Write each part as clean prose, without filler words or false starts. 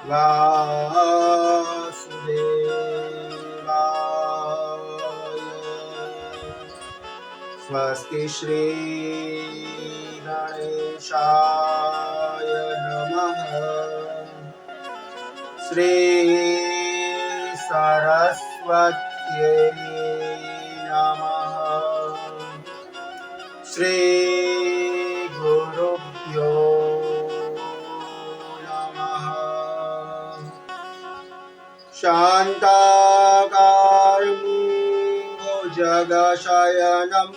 वासुदेवाय। स्वस्ति श्री गणेशाय नमः। श्री सरस्वत्यै नमः। श्री गुरुभ्यो नमः। शान्ताकारं भुजगशयनं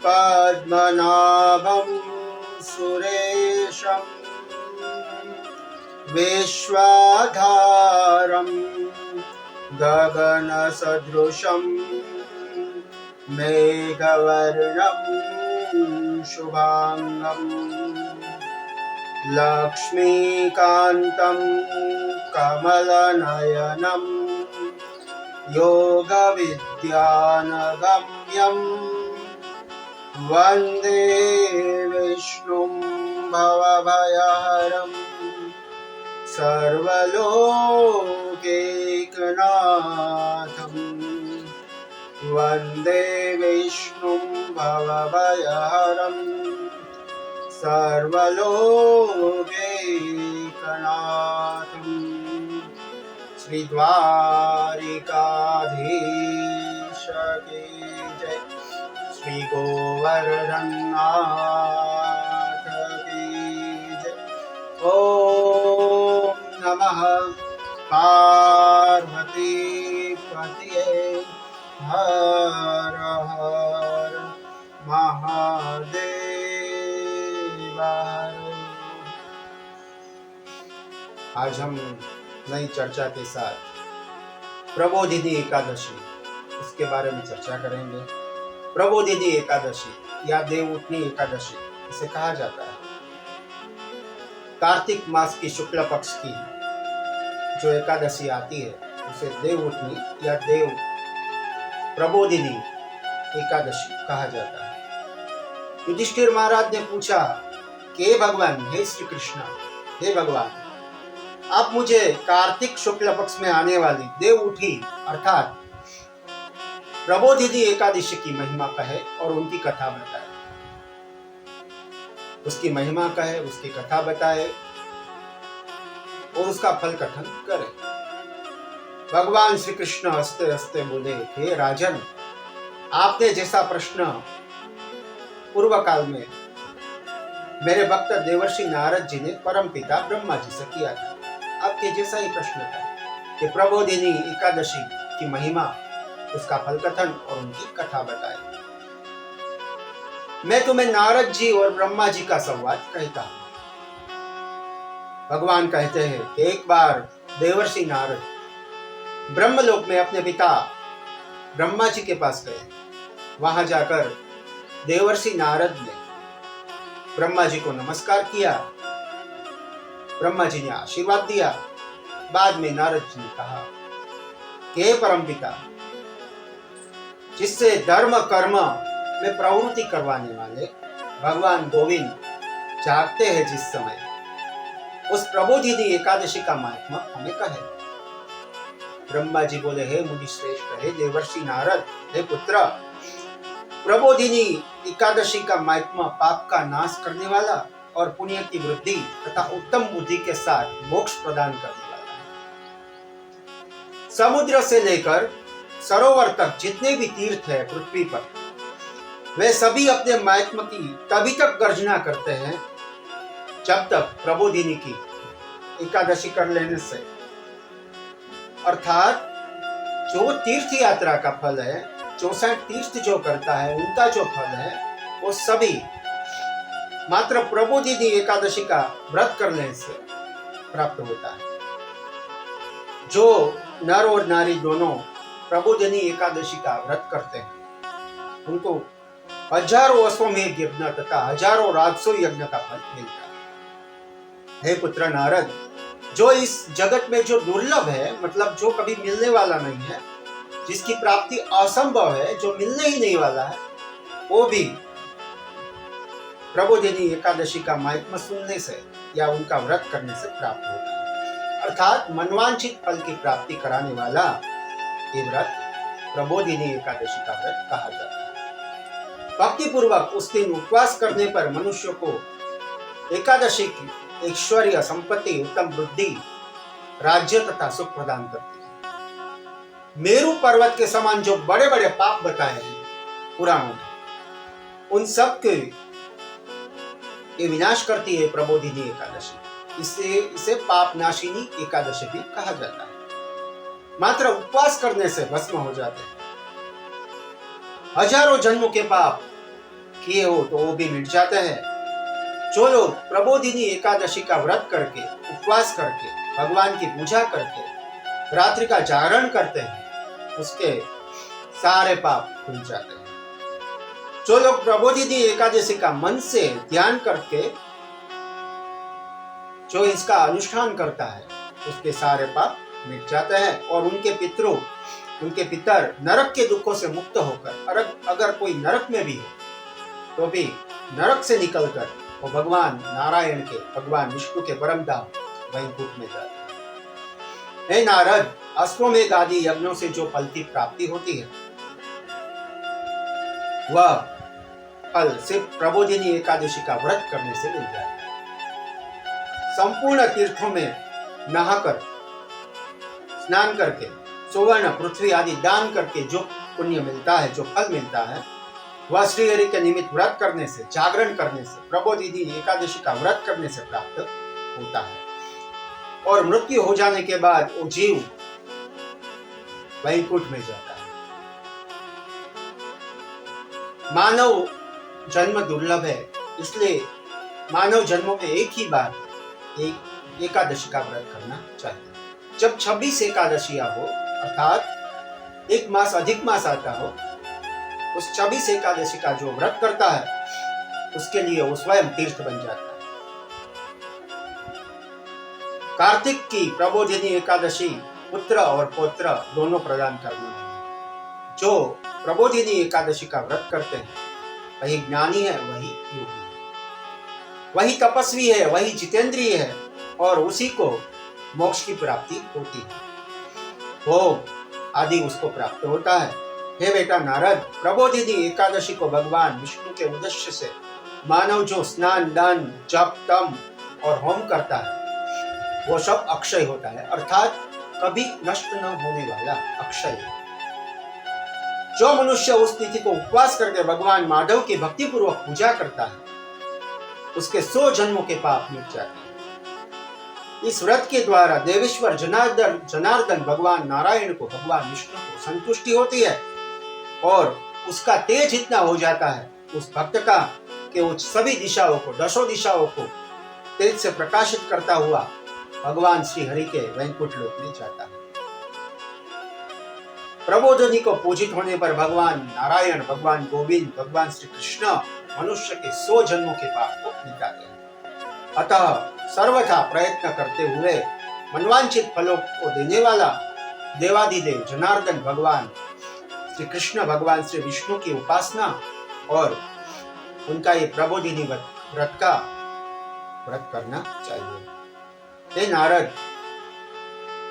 पद्मनाभं सुरेशं विश्वाधारं गगनसदृशं मेघवर्णं शुभांगं लक्ष्मीकान्तं कमलनयनं योगविद्यानगम्यं वन्दे विष्णुं भवभयहरं सर्वलोकैकनाथं। वन्दे विष्णुं भवभयहरं सर्वलोकैकनाथं। श्री द्वारिकाधीश की जय। श्री गोवर्धननाथ की जय। ओम नमः पार्वती पतये हर हर महादेव। आज हम नई चर्चा के साथ प्रबोधिनी एकादशी इसके बारे में चर्चा करेंगे। प्रबोधिनी एकादशी या देवउठनी एकादशी इसे कहा जाता है। कार्तिक मास की शुक्ल पक्ष की जो एकादशी आती है उसे देवउठनी या देव प्रबोधिनी एकादशी कहा जाता है। युधिष्ठिर महाराज ने पूछा कि हे भगवान, हे श्री कृष्ण, हे भगवान, आप मुझे कार्तिक शुक्ल पक्ष में आने वाली देवउठी अर्थात प्रबोधिनी एकादशी की महिमा कहे और उनकी कथा बताए। उसकी महिमा कहे, उसकी कथा बताए और उसका फल कथन करे। भगवान श्री कृष्ण हंसते हंसते बोले, हे राजन, आपने जैसा प्रश्न पूर्व काल में मेरे भक्त देवर्षि नारद जी ने परम पिता ब्रह्मा जी से किया था, आपके जैसा ही प्रश्न था कि प्रबोधिनी एकादशी की महिमा, उसका फल कथन और उनकी कथा बताए। मैं तुम्हें नारद जी और ब्रह्मा जी का संवाद कहता हूं। भगवान कहते हैं कि एक बार देवर्षि नारद ब्रह्मलोक में अपने पिता ब्रह्मा जी के पास गए। वहां जाकर देवर्षि नारद ने ब्रह्मा जी को नमस्कार किया। ब्रह्मा जी ने आशीर्वाद दिया। बाद में नारद जी ने कहा कि हे परमपिता, जिससे धर्म कर्म में प्रवृत्ति करवाने वाले भगवान गोविंद जागते हैं जिस समय, उस प्रबोधिनी एकादशी का महात्मा हमें कहे। ब्रह्मा जी बोले, हे मुनि श्रेष्ठ, हे देवर्षि नारद, हे पुत्र, प्रबोधिनी एकादशी का महात्मा पाप का नाश करने वाला और पुण्य की वृद्धि तथा उत्तम बुद्धि के साथ मोक्ष प्रदान करने वाला है। समुद्र से लेकर सरोवर तक जितने भी तीर्थ है पृथ्वी पर, वे सभी अपने महात्मा की तभी तक गर्जना करते हैं जब तक प्रबोधिनी की एकादशी कर लेने से। अर्थात जो तीर्थ यात्रा का फल है, 64 तीर्थ जो करता है उनका जो फल है, वो सभी मात्र प्रबोधिनी एकादशी का व्रत करने से प्राप्त होता है। जो नर और नारी दोनों प्रबोधिनी एकादशी का व्रत करते हैं, उनको हजारों अश्वमेध यज्ञ तथा हजारों राजसो यज्ञ का फल मिलता है। हे पुत्र नारद, जो इस जगत में जो दुर्लभ है, मतलब जो कभी मिलने वाला नहीं है, जिसकी प्राप्ति असंभव है, जो मिलने ही नहीं वाला है, वो भी प्रबोधिनी एकादशी का महात्म्य सुनने से या उनका व्रत करने से प्राप्त होता है। अर्थात मनवांछित फल की प्राप्ति कराने वाला ये व्रत प्रबोधिनी एकादशी का व्रत कहा जाता है। भक्ति पूर्वक उस दिन उपवास करने पर मनुष्य को एकादशी की ऐश्वर्य, संपत्ति, उत्तम बुद्धि, राज्य तथा सुख प्रदान करती है। मेरु पर्वत के समान जो बड़े बड़े पाप बताए हैं पुराणों में, उन सब के ये विनाश करती है प्रबोधिनी एकादशी। इसे पाप नाशिनी एकादशी भी कहा जाता है। मात्र उपवास करने से भस्म हो जाते हैं। हजारों जन्मों के पाप किए हो तो वो भी मिट जाते हैं। जो लोग प्रबोधिनी एकादशी का व्रत करके, उपवास करके, भगवान की पूजा करके रात्रि का जागरण करते हैं, उसके सारे पाप धुल जाते हैं। जो लोग प्रबोधिनी एकादशी का मन से ध्यान करके जो इसका अनुष्ठान करता है, उसके सारे पाप मिट जाते हैं और उनके पितर नरक के दुखों से मुक्त होकर, अगर कोई नरक में भी हो तो भी नरक से निकलकर वो भगवान नारायण के, भगवान विष्णु के परम धाम वैकुंठ में जाते हैं। हे नारद, अश्वमेध आदि यज्ञों से जो फल की प्राप्ति होती है, वह फल सिर्फ प्रबोधिनी एकादशी का व्रत करने से मिल जाता है। संपूर्ण तीर्थों में नहाकर, स्नान करके, सुवर्ण, पृथ्वी आदि दान करके जो पुण्य मिलता है, जो फल मिलता है, वह श्री हरि के निमित्त व्रत करने से, जागरण करने से, प्रबोधिनी एकादशी का व्रत करने से प्राप्त होता है। और मृत्यु हो जाने के बाद वो जीव वैकुंठ में जाता है। मानव जन्म दुर्लभ है, इसलिए मानव जन्मों में एक ही बार एक एकादशी का व्रत करना चाहिए। जब 26 एकादशियां हो, अर्थात एक मास अधिक मास आता हो, उस 26 एकादशी का जो व्रत करता है उसके लिए वो स्वयं तीर्थ बन जाता है। कार्तिक की प्रबोधिनी एकादशी पुत्र और पौत्र दोनों प्रदान करने वाली। जो प्रबोधिनी एकादशी का व्रत करते हैं वही ज्ञानी है, वही योगी है, वही तपस्वी है, वही जितेंद्रिय है और उसी को मोक्ष की प्राप्ति होती है, भोग आदि उसको प्राप्त होता है। हे बेटा नारद, प्रबोधिनी एकादशी को भगवान विष्णु के उद्देश्य से मानव जो स्नान, दान, जप, तप और होम करता है वो सब अक्षय होता है, अर्थात कभी नष्ट न होने वाला अक्षय है। जो मनुष्य उस तिथि को उपवास करके भगवान माधव की भक्ति पूर्वक पूजा करता है, उसके 100 जन्मों के पाप मिट जाते हैं। इस व्रत के द्वारा देवेश्वर जनार्दन भगवान नारायण को, भगवान विष्णु को संतुष्टि होती है और उसका तेज इतना हो जाता है उस भक्त का कि वो सभी दिशाओं को, 10 दिशाओं को तेज से प्रकाशित करता हुआ भगवान श्री हरि के वैकुंठ लोक में जाता है। प्रबोधिनी को पूजित होने पर भगवान नारायण, भगवान गोविंद, भगवान श्री कृष्ण मनुष्य के 100 जन्मों के पाप को मिटाते हैं। अतः सर्वथा प्रयत्न करते हुए मनवांछित फलों को देने वाला देवादिदेव जनार्दन भगवान श्री कृष्ण, भगवान श्री विष्णु की उपासना और उनका ये प्रबोधिनी व्रत का व्रत करना चाहिए। हे नारद,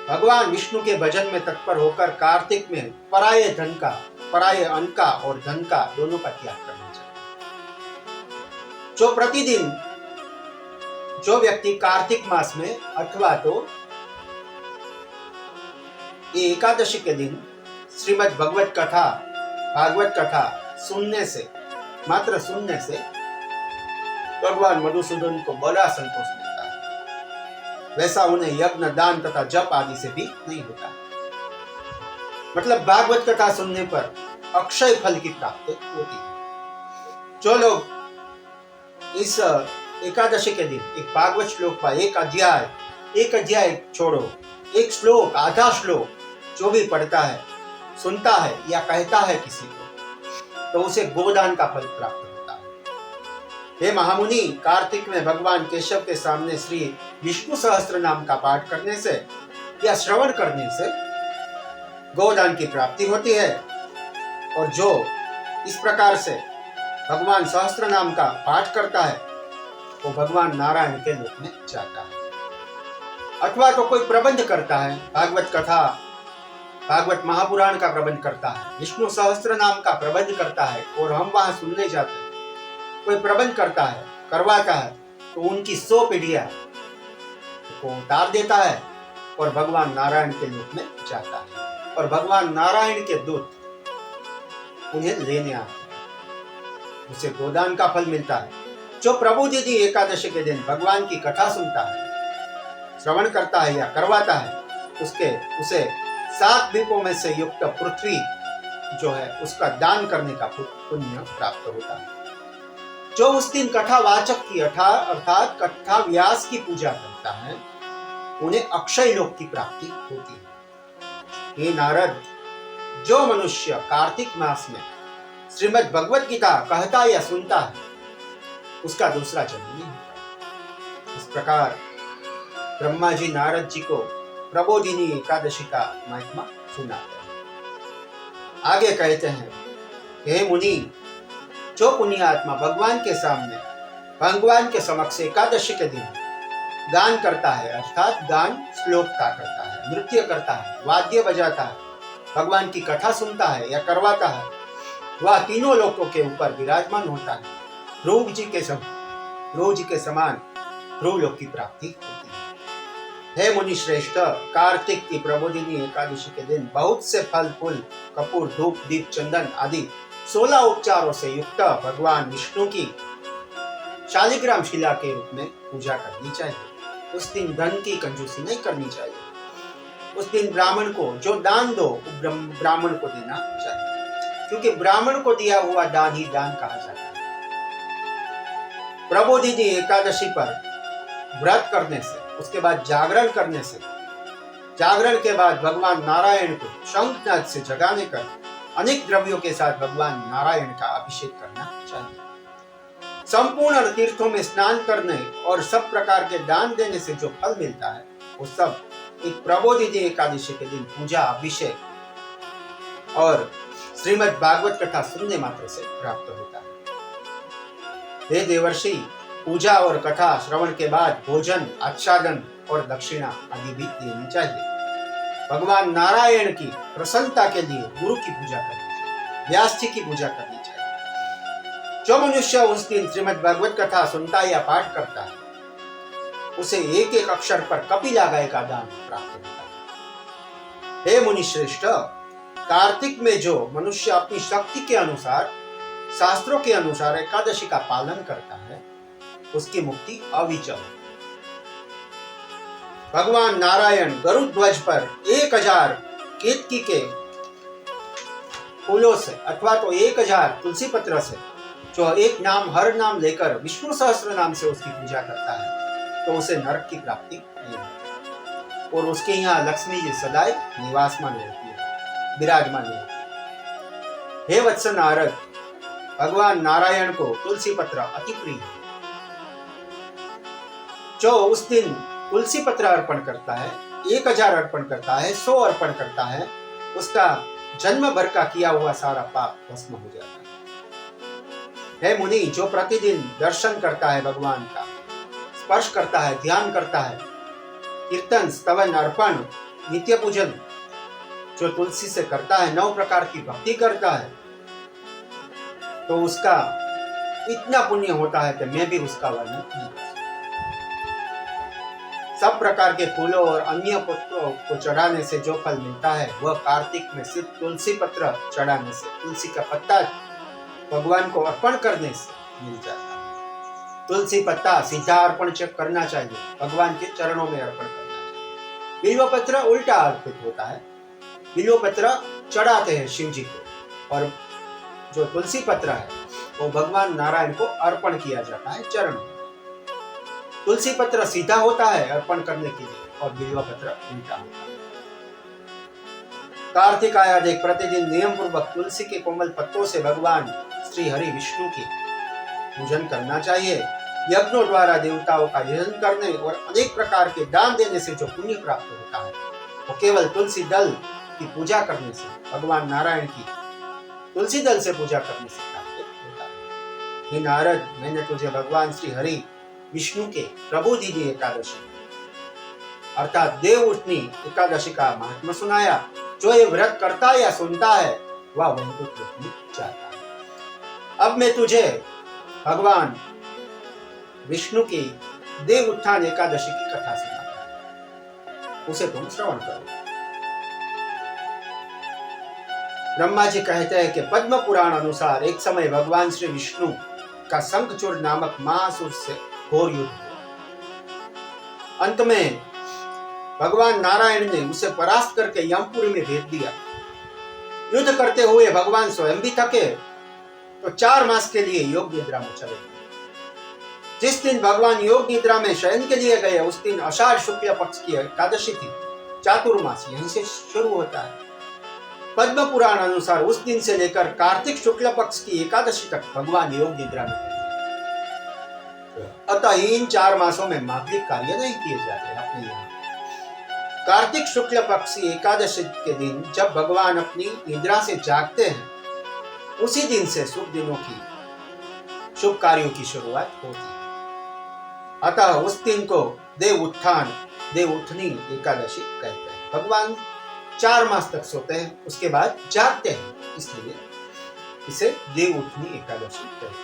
भगवान विष्णु के भजन में तत्पर होकर कार्तिक में पराये अन्न का और धन का दोनों का त्याग करना चाहिए। जो व्यक्ति कार्तिक मास में अथवा तो ये एकादशी के दिन श्रीमद् भागवत कथा मात्र सुनने से भगवान मधुसूदन को बड़ा संतोष मिलता है, वैसा उन्हें यज्ञ, दान तथा जप आदि से भी नहीं होता। मतलब भागवत कथा सुनने पर अक्षय फल की प्राप्ति होती है। जो लोग इस एकादशी के दिन एक भागवत श्लोक का एक अध्याय छोड़ो, एक श्लोक, आधा श्लोक जो भी पढ़ता है, सुनता है या कहता है किसी को, तो उसे गोदान का फल प्राप्त होता है। हे महामुनि, कार्तिक में भगवान केशव के सामने श्री विष्णु सहस्त्र नाम का पाठ करने से या श्रवण करने से गोदान की प्राप्ति होती है। और जो इस प्रकार से भगवान सहस्त्र नाम का पाठ करता है वो भगवान नारायण के लोक में जाता है। अथवा तो कोई प्रबंध करता है, भागवत कथा, भागवत महापुराण का प्रबंध करता है, विष्णु सहस्त्र नाम का प्रबंध करता है और हम वहां सुनने जाते हैं। कोई प्रबंध करता है, करवाता है, तो उनकी 100 पीढ़ियां को उतार देता है और भगवान नारायण के रूप में जाता है और भगवान नारायण के दूत उन्हें लेने आते हैं। उसे गोदान का फल मिलता है। जो प्रभु दीदी एकादशी के दिन भगवान की कथा सुनता है, श्रवण करता है या करवाता है, उसे 7 द्वीपों में से युक्त पृथ्वी जो है उसका दान करने का पुण्य प्राप्त होता है। जो उस दिन कथावाचक की अर्थात कथा व्यास की पूजा करता है, उन्हें अक्षय लोक की प्राप्ति होती है। हे नारद, जो मनुष्य कार्तिक मास में श्रीमद् भगवत गीता कहता या सुनता है, उसका दूसरा जन्म नहीं होता। इस प्रकार ब्रह्मा जी नारद जी को प्रबोधिनी एकादशी का महिमा सुनाते हैं। आगे कहते हैं, हे मुनि, जो पुण्यात्मा भगवान के सामने, भगवान के समक्ष एकादशी के दिन गान करता है, अर्थात गान श्लोक का करता है, नृत्य करता है, वाद्य बजाता है, भगवान की कथा सुनता है या करवाता है, वह तीनों लोकों के ऊपर विराजमान होता है। ध्रुव जी के समान ध्रुव लोक की प्राप्ति होती है। हे मुनि श्रेष्ठ, कार्तिक की प्रबोधिनी एकादशी के दिन बहुत से फल फूल, कपूर, धूप, दीप, चंदन आदि 16 उपचारों से युक्त भगवान विष्णु की शालिग्राम शिला के रूप में पूजा करनी चाहिए। उस दिन धन की कंजूसी नहीं करनी चाहिए। उस दिन ब्राह्मण को जो दान दो, ब्राह्मण को देना चाहिए, क्योंकि ब्राह्मण को दिया हुआ दान ही दान कहा जाता है। प्रबोधिनी एकादशी पर व्रत करने से, उसके बाद जागरण करने से, जागरण के बाद भगवान नारायण को शंखनाद से जगाने कर अनेक द्रव्यों के साथ भगवान नारायण का अभिषेक करना चाहिए। संपूर्ण तीर्थों में स्नान करने और सब प्रकार के दान देने से जो फल मिलता है, वो सब एक प्रबोधिनी एकादशी के दिन पूजा, अभिषेक और श्रीमद् भागवत कथा सुनने मात्र से प्राप्त होता है। हे देवर्षि, पूजा और कथा श्रवण के बाद भोजन, आच्छादन और दक्षिणा आदि भी देनी चाहिए। भगवान नारायण की प्रसन्नता के लिए गुरु की पूजा करनी चाहिए, व्यास जी की पूजा करनी चाहिए। जो मनुष्य उस दिन श्रीमद् भागवत कथा सुनता या पाठ करता है, उसे एक एक अक्षर पर कपिला गाय का दान प्राप्त होता है। हे मुनि श्रेष्ठ, कार्तिक में जो मनुष्य अपनी शक्ति के अनुसार, शास्त्रों के अनुसार एकादशी का पालन करता है, उसकी मुक्ति अविचल है। भगवान नारायण गरुड़ ध्वज पर 1000 केतकी के फूलों से अथवा तो 1000 तुलसी पत्र से, जो एक नाम हर नाम लेकर विष्णु सहस्त्र नाम से उसकी पूजा करता है, तो उसे नरक की प्राप्ति नहीं होती और उसके यहाँ लक्ष्मी जी सदाई निवासमान रहती है, विराजमान रहती है। हे वत्स नारद, भगवान नारायण को तुलसी पत्र अति प्रिय है। जो उस दिन तुलसी पत्र अर्पण करता है, 1000 अर्पण करता है, 100 अर्पण करता है, उसका जन्म भर का किया हुआ सारा पाप भस्म हो जाता है। हे मुनि, जो प्रतिदिन दर्शन करता है, भगवान का स्पर्श करता है, ध्यान करता है, कीर्तन, स्तवन, अर्पण, नित्य पूजन जो तुलसी से करता है, 9 प्रकार की भक्ति करता है, तो उसका इतना पुण्य होता है कि मैं भी उसका वर्णन नहीं कर सकता। सब प्रकार के फूलों और अन्य पत्रों को चढ़ाने से जो फल मिलता है, वह कार्तिक में सिर्फ तुलसी पत्र चढ़ाने से, तुलसी का पत्ता भगवान को अर्पण करने से मिल जाता है। तुलसी पत्ता सीधा अर्पण करना चाहिए, भगवान के चरणों में अर्पण करना चाहिए। बिल्व पत्र उल्टा अर्पित होता है, बिल्व पत्र चढ़ाते हैं शिव जी को, और जो तुलसी पत्र है वो भगवान नारायण को अर्पण किया जाता है चरणों में। तुलसी पत्र सीधा होता है अर्पण करने के लिए और बिल्व पत्र उल्टा होता है। कार्तिक आया देख प्रतिदिन नियम पूर्वक तुलसी के कोमल पत्तों से भगवान श्री हरि विष्णु की पूजन करना चाहिए। यज्ञों द्वारा देवताओं का यजन करने और अनेक प्रकार के दान देने से जो पुण्य प्राप्त होता है, वो केवल तुलसी दल की पूजा करने से, भगवान नारायण की तुलसी दल से पूजा करने से प्राप्त होता है। हे नारद, मैंने तुझे भगवान श्री हरि विष्णु के प्रबोधिनी एकादशी अर्थात देव उठनी एकादशी का महात्मा सुनाया। जो ये व्रत करता या सुनता है वह वैकुंठ लोक में जाता है। अब मैं तुझे भगवान विष्णु की देव उत्थान एकादशी की कथा सुनाता हूं, उसे तुम श्रवण करो। ब्रह्मा जी कहते हैं कि पद्म पुराण अनुसार एक समय भगवान श्री विष्णु का शंखचूड़ नामक महासुर से घोर युद्ध हुआ। अंत में भगवान नारायण ने उसे परास्त करके यमपुरी में भेज दिया। युद्ध करते हुए भगवान स्वयं भी थके तो 4 मास के लिए योग निद्रा में चले गए। जिस दिन भगवान योग निद्रा में शयन के लिए गए उस दिन आषाढ़ शुक्ल पक्ष की एकादशी थी। चातुर्मास यहीं से शुरू होता है। पद्म पुराण अनुसार उस दिन से लेकर कार्तिक शुक्ल पक्ष की एकादशी तक भगवान योग निद्रा में थे। अतः इन 4 मासों में मांगलिक कार्य नहीं किए जाते अपने यहाँ। कार्तिक शुक्ल पक्ष की एकादशी के दिन जब भगवान अपनी निद्रा से जागते हैं उसी दिन से शुभ दिनों की शुभ कार्यों की शुरुआत होती है। अतः उस दिन को देव उत्थान देव उठनी एकादशी कहते हैं। भगवान 4 मास तक सोते हैं उसके बाद जागते हैं, इसलिए इसे देव उठनी एकादशी कहते हैं।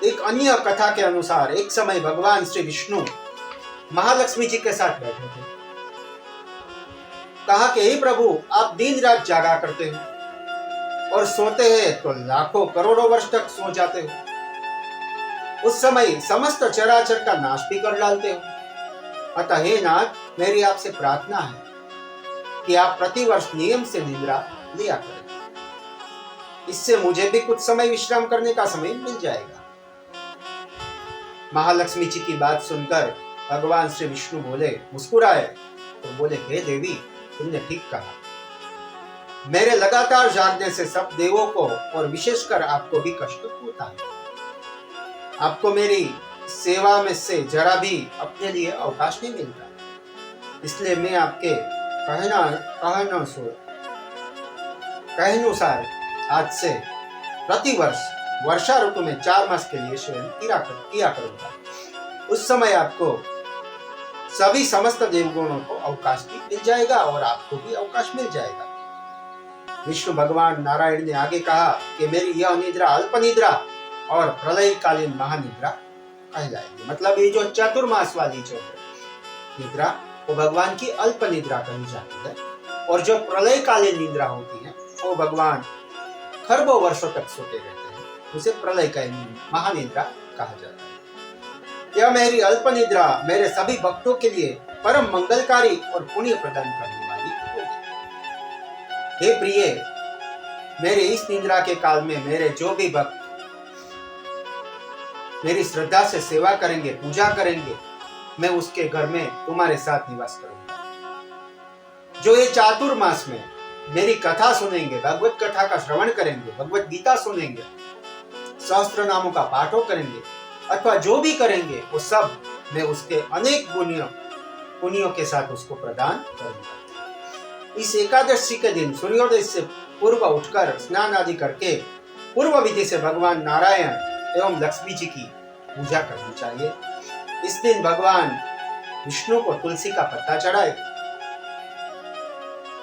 एक अन्य कथा के अनुसार एक समय भगवान श्री विष्णु महालक्ष्मी जी के साथ बैठे थे। कहा कि हे प्रभु, आप दिन रात जागा करते हो और सोते हैं तो लाखों करोड़ों वर्ष तक सो जाते हो। उस समय समस्त चराचर का नाश भी कर डालते हो। अतः हे नाथ, मेरी आपसे प्रार्थना है कि आप प्रतिवर्ष नियम से निद्रा लिया करें। इससे मुझे भी कुछ समय विश्राम करने का समय मिल जाएगा। महालक्ष्मी जी की बात सुनकर भगवान श्री विष्णु बोले, मुस्कुराए तो बोले, हे देवी, तुमने ठीक कहा। मेरे लगातार जागने से सब देवों को और विशेषकर आपको भी कष्ट होता है। आपको मेरी सेवा में से जरा भी अपने लिए अवकाश नहीं मिलता। इसलिए मैं आपके कहनुसार आज से प्रतिवर्ष वर्षा ऋतु में 4 मास के लिए शयन किया करूंगा। उस समय आपको सभी समस्त देवगणों को अवकाश भी मिल जाएगा और आपको भी अवकाश मिल जाएगा। विष्णु भगवान नारायण ने आगे कहा कि मेरी यह निद्रा अल्प निद्रा और प्रलयकालीन महानिद्रा कहलाएगी। मतलब ये जो चतुर्मास वाली जो है निद्रा वो भगवान की अल्प निद्रा कही जाती है, और जो प्रलयकालीन निद्रा होती है वो भगवान खरबों वर्षों तक सोते रहते हैं, उसे प्रलयकालीन महानिद्रा कहा जाता है। यह मेरी अल्प निद्रा मेरे सभी भक्तों के लिए परम मंगलकारी और पुण्य प्रदान करने वाली होगी। हे प्रिय, मेरे इस निद्रा के काल में मेरे जो भी भक्त मेरी श्रद्धा से सेवा करेंगे, पूजा करेंगे, मैं उसके घर में तुम्हारे साथ निवास करूंगा। जो ये चातुर्मास में मेरी कथा सुनेंगे, भगवत कथा का श्रवण करेंगे, भगवत गीता सुनेंगे, सहस्त्र नामों का पाठों करेंगे अथवा जो भी करेंगे वो सब मैं उसके अनेक पुण्यों के साथ उसको प्रदान करूंगा। इस एकादशी के दिन सूर्योदय से पूर्व उठकर स्नान आदि करके पूर्व विधि से भगवान नारायण एवं लक्ष्मी जी की पूजा करनी चाहिए। इस दिन भगवान विष्णु को तुलसी का पत्ता चढ़ाए।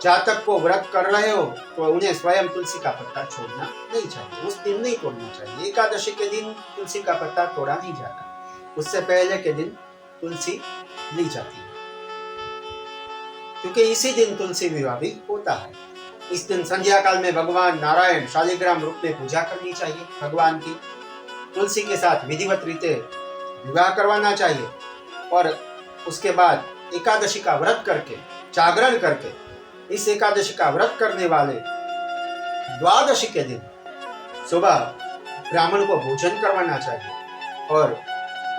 जातक को व्रत कर रहे हो तो उन्हें स्वयं तुलसी का पत्ता छोड़ना नहीं चाहिए, उस दिन नहीं तोड़ना चाहिए। एकादशी के दिन तुलसी का पत्ता तोड़ा नहीं जाता, उससे पहले के दिन तुलसी ली जाती है, क्योंकि इसी दिन तुलसी विवाह भी होता है। इस दिन संध्या काल में भगवान नारायण शालिग्राम रूप में पूजा करनी चाहिए भगवान की। तुलसी के साथ विधिवत रीते विवाह करवाना चाहिए और उसके बाद एकादशी का व्रत करके जागरण करके इस एकादशी का व्रत करने वाले द्वादशी के दिन सुबह ब्राह्मण को भोजन करवाना चाहिए और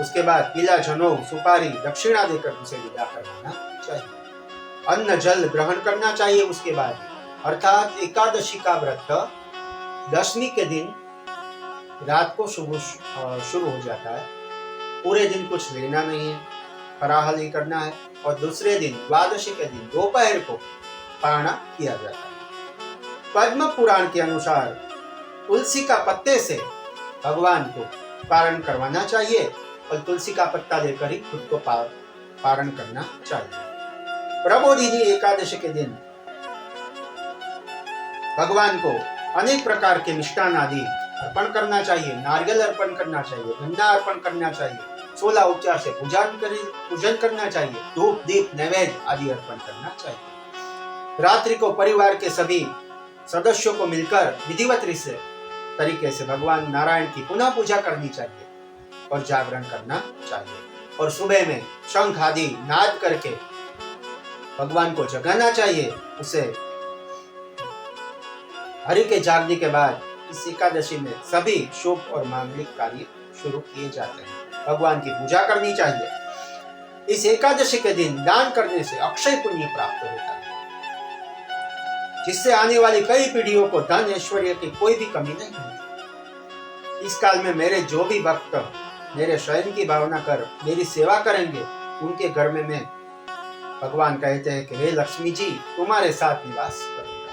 उसके बाद पीला जनेऊ, सुपारी, दक्षिणा देकर उसे विदा करवाना चाहिए। अन्न जल ग्रहण करना चाहिए उसके बाद, अर्थात एकादशी का व्रत दशमी के दिन रात को शुरू हो जाता है। पूरे दिन कुछ लेना नहीं है, फराहली करना है, और दूसरे दिन द्वादशी के दिन दोपहर को पारणा किया जाता है। पद्म पुराण के अनुसार तुलसी का पत्ते से भगवान को पारण करवाना चाहिए और तुलसी का पत्ता लेकर ही खुद को पारण करना चाहिए। प्रबोधिनी एकादशी के दिन भगवान को अनेक प्रकार के मिष्टान आदि अर्पण करना चाहिए, नारियल अर्पण करना चाहिए, गन्ना अर्पण करना चाहिए, 16 उपचार से पूजन करना चाहिए, धूप दीप नैवेद्य आदि अर्पण करना चाहिए। रात्रि को परिवार के सभी सदस्यों को मिलकर विधिवत तरीके से भगवान नारायण की पुनः पूजा करनी चाहिए और जागरण करना चाहिए। और सुबह में शंख आदि नाद करके भगवान को जगाना चाहिए। उसे हरि के जागने के बाद इस एकादशी में सभी शुभ और मांगलिक कार्य शुरू किए जाते हैं। भगवान की पूजा करनी चाहिए। इस एकादशी के दिन दान करने से अक्षय पुण्य प्राप्त होता है, जिससे आने वाली कई पीढ़ियों को धन ऐश्वर्य की कोई भी कमी नहीं होती। इस काल में मेरे जो भी भक्त मेरे शयन की भावना कर मेरी सेवा करेंगे, उनके घर में मैं, भगवान कहते हैं कि हे लक्ष्मी जी तुम्हारे साथ निवास करूंगा,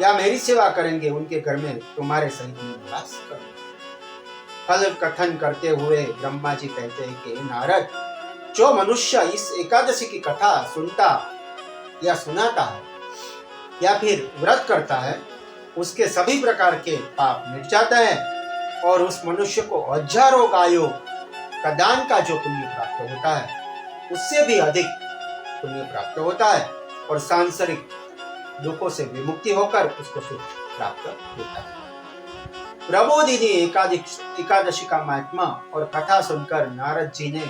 या मेरी सेवा करेंगे उनके घर में तुम्हारे सहित निवास करूंगा। फल कथन करते हुए ब्रह्मा जी कहते हैं कि नारद, जो मनुष्य इस एकादशी की कथा सुनता या सुनाता है या फिर व्रत करता है, उसके सभी प्रकार के पाप मिट जाता है और उस मनुष्य को हजारों गायों का दान का जो पुण्य प्राप्त होता है, उससे भी अधिक पुण्य प्राप्त होता है और सांसारिक दुखों से विमुक्ति होकर उसको सुख प्राप्त होता है। प्रबोधिनी एकादशी का महात्मा और कथा सुनकर नारद जी ने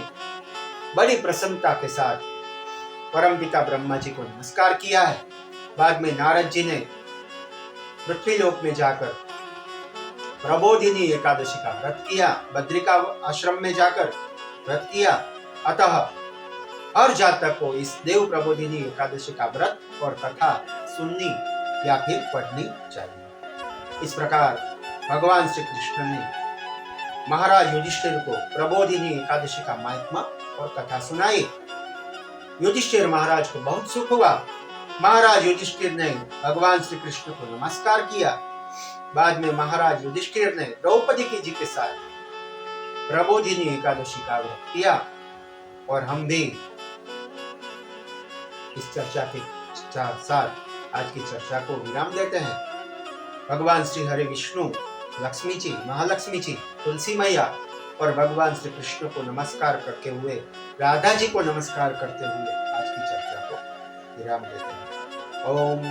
बड़ी प्रसन्नता के साथ परमपिता ब्रह्मा जी को नमस्कार किया है। बाद में नारद जी ने पृथ्वीलोक में जाकर प्रबोधिनी एकादशी का व्रत किया, बद्रिका आश्रम में जाकर व्रत किया। अतः हर जातक को इस देव प्रबोधिनी एकादशी का व्रत और कथा सुननी या फिर पढ़नी चाहिए। इस प्रकार भगवान श्री कृष्ण ने महाराज युधिष्ठिर को प्रबोधिनी एकादशी का महात्मा और कथा सुनाई। युधिष्ठिर महाराज को बहुत सुख हुआ। महाराज युधिष्ठिर ने भगवान श्री कृष्ण को नमस्कार किया। बाद में महाराज युधिष्ठिर ने द्रौपदी जी के साथ प्रबोधिनी एकादशी का व्रत किया। और हम भी इस चर्चा के साथ आज की चर्चा को विराम देते हैं। भगवान श्री हरि विष्णु, लक्ष्मी जी, महालक्ष्मी जी, तुलसी मैया और भगवान श्री कृष्ण को नमस्कार करते हुए, राधा जी को नमस्कार करते हुए आज की चर्चा को विराम देते हैं। ओम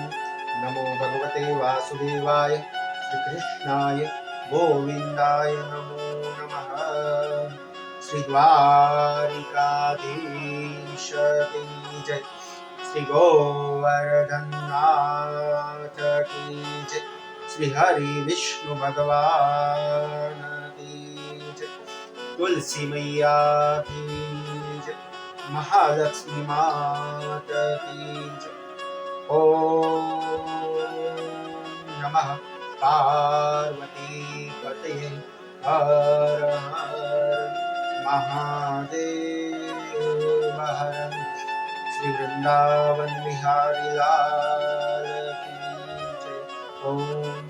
नमो भगवते वासुदेवाय, श्री कृष्णाय गोविंदाय नमो नमः। श्री द्वारिकाधीश की जय, श्री गोवर्धन नाथ की जय, श्री हरि विष्णु भगवान की जय, तुलसी मैया की जय, महालक्ष्मी माता की जय। ओम नमः पार्वती पतये हर हर महादेव हर। श्री वृंदावन बिहारी लाल की जय। ओम